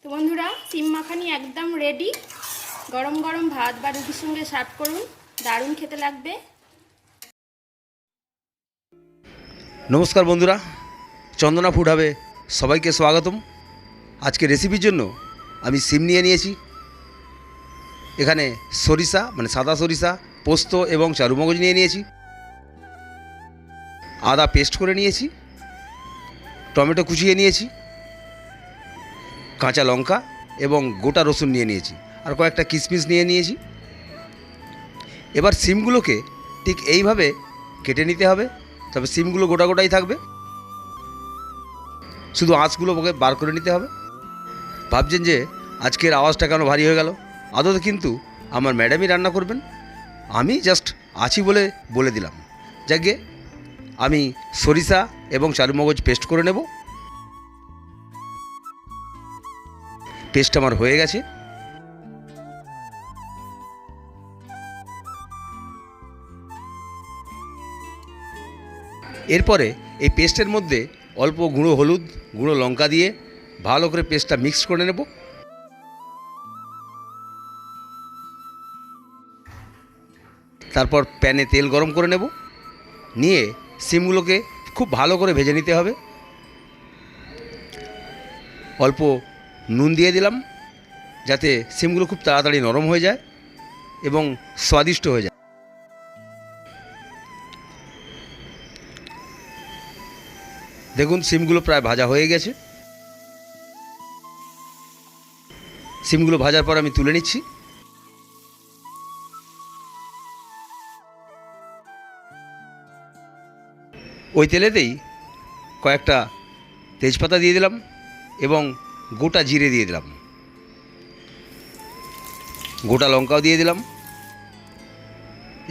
তো বন্ধুরা, সিম মাখানি একদম রেডি। গরম গরম ভাত বা রুটির সঙ্গে সার্ভ করুন, দারুণ খেতে লাগবে। নমস্কার বন্ধুরা, চন্দনা ফুড হাবে সবাইকে স্বাগতম। আজকে রেসিপির জন্য আমি সিম নিয়ে নিয়েছি। এখানে সরিষা মানে সাদা সরিষা, পোস্ত এবং চারুমগজ নিয়ে নিয়েছি। আদা পেস্ট করে নিয়েছি, টমেটো কুচিয়ে নিয়েছি, কাঁচা লঙ্কা এবং গোটা রসুন নিয়ে নিয়েছি, আর কয়েকটা কিশমিশ নিয়ে নিয়েছি। এবার সিমগুলোকে ঠিক এইভাবে কেটে নিতে হবে, তবে সিমগুলো গোটা গোটাই থাকবে, শুধু আঁশগুলোকে বার করে নিতে হবে। ভাবছেন যে আজকের আওয়াজটা কেন ভারী হয়ে গেল? আদতে কিন্তু আমার ম্যাডামই রান্না করবেন, আমি জাস্ট আছি বলে বলে দিলাম। যাকে আমি সরিষা এবং চারুমগজ পেস্ট করে নেব। পেস্ট আমার হয়ে গেছে। এরপরে এই পেস্টের মধ্যে অল্প গুঁড়ো হলুদ, গুঁড়ো লঙ্কা দিয়ে ভালো করে পেস্টটা মিক্স করে নেব। তারপর প্যানে তেল গরম করে নেব, নিয়ে সিমগুলোকে খুব ভালো করে ভেজে নিতে হবে। অল্প নুন দিয়ে দিলাম, যাতে সিমগুলো খুব তাড়াতাড়ি নরম হয়ে যায় এবং স্বাদিষ্ট হয়ে যায়। দেখুন, সিমগুলো প্রায় ভাজা হয়ে গেছে। সিমগুলো ভাজার পর আমি তুলে নিচ্ছি। ওই তেলেতেই কয়েকটা তেজপাতা দিয়ে দিলাম এবং গোটা জিরে দিয়ে দিলাম, গোটা লঙ্কাও দিয়ে দিলাম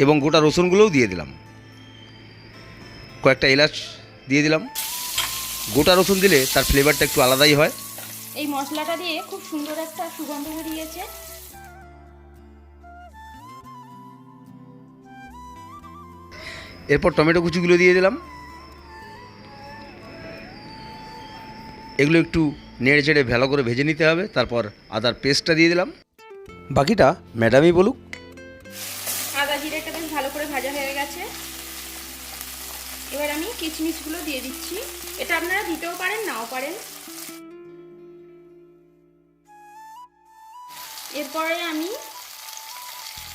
এবং গোটা রসুনগুলোও দিয়ে দিলাম। কয়েকটা এলাচ দিয়ে দিলাম। গোটা রসুন দিলে তার ফ্লেভারটা একটু আলাদাই হয়। এই মশলাটা দিয়ে খুব সুন্দর একটা সুগন্ধ বেরিয়েছে। এরপর টমেটো কুচিগুলো দিয়ে দিলাম। এগুলো একটু নেড়ে চেড়ে ভালো করে ভেজে নিতে হবে। তারপর আদার পেস্টটা দিয়ে দিলাম। বাকিটা ম্যাডামই বলুক। আদা জিরেটা বেশ ভালো করে ভাজা হয়ে গেছে। এবার আমি কিশমিশগুলো দিয়ে দিচ্ছি। এটা আপনারা দিতেও পারেন, নাও পারেন। এরপরে আমি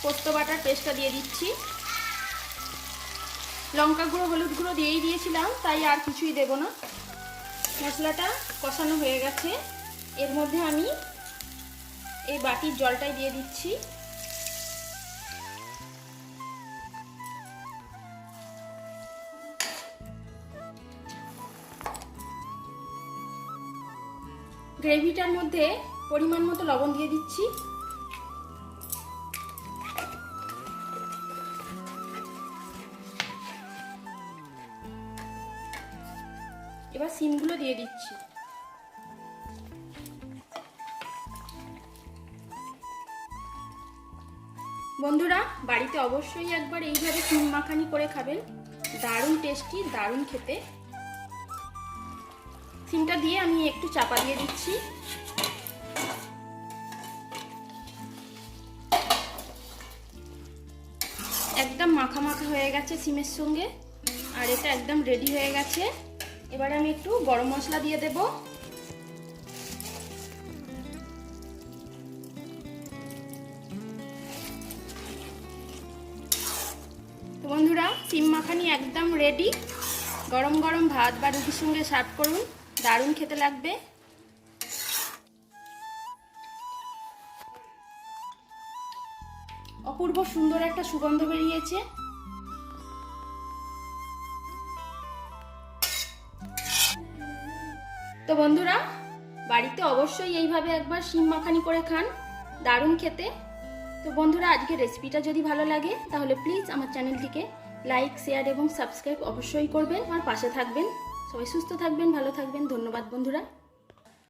পোস্ত বাটার পেস্টটা দিয়ে দিচ্ছি। লঙ্কা গুঁড়ো, হলুদ গুঁড়ো দিয়েই দিয়েছিলাম, তাই আর কিছুই দেব না। মশলাটা কষানো হয়ে গেছে। এর মধ্যে আমি এই বাটির জলটাই দিয়ে দিচ্ছি। গ্রেভিটার মধ্যে পরিমাণ মতো লবণ দিয়ে দিচ্ছি। এবার সিমগুলো দিয়ে দিচ্ছি। বন্ধুরা, বাড়িতে অবশ্যই একবার এইভাবে সিম মাখানি করে খাবেন, দারুণ টেস্টি, দারুণ খেতে। সিমটা দিয়ে আমি একটু চাপা দিয়ে দিচ্ছি। একদম মাখা মাখা হয়ে গেছে সিমের সঙ্গে, আর এটা একদম রেডি হয়ে গেছে। এবার আমি একটু গরম মশলা দিয়ে দেব। তো বন্ধুরা, সিম মাখানি একদম রেডি। গরম গরম ভাত বা রুটির সঙ্গে সার্ভ করুন, দারুণ খেতে লাগবে। অপূর্ব সুন্দর একটা সুগন্ধ বেরিয়েছে। তো বন্ধুরা, বাড়িতে অবশ্যই এইভাবে একবার সিম মাখানি করে খান, দারুণ খেতে। তো বন্ধুরা, আজকের রেসিপিটা যদি ভালো লাগে তাহলে প্লিজ আমার চ্যানেলটিকে লাইক, শেয়ার এবং সাবস্ক্রাইব অবশ্যই করবেন। আমার পাশে থাকবেন। সবাই সুস্থ থাকবেন, ভালো থাকবেন। ধন্যবাদ বন্ধুরা।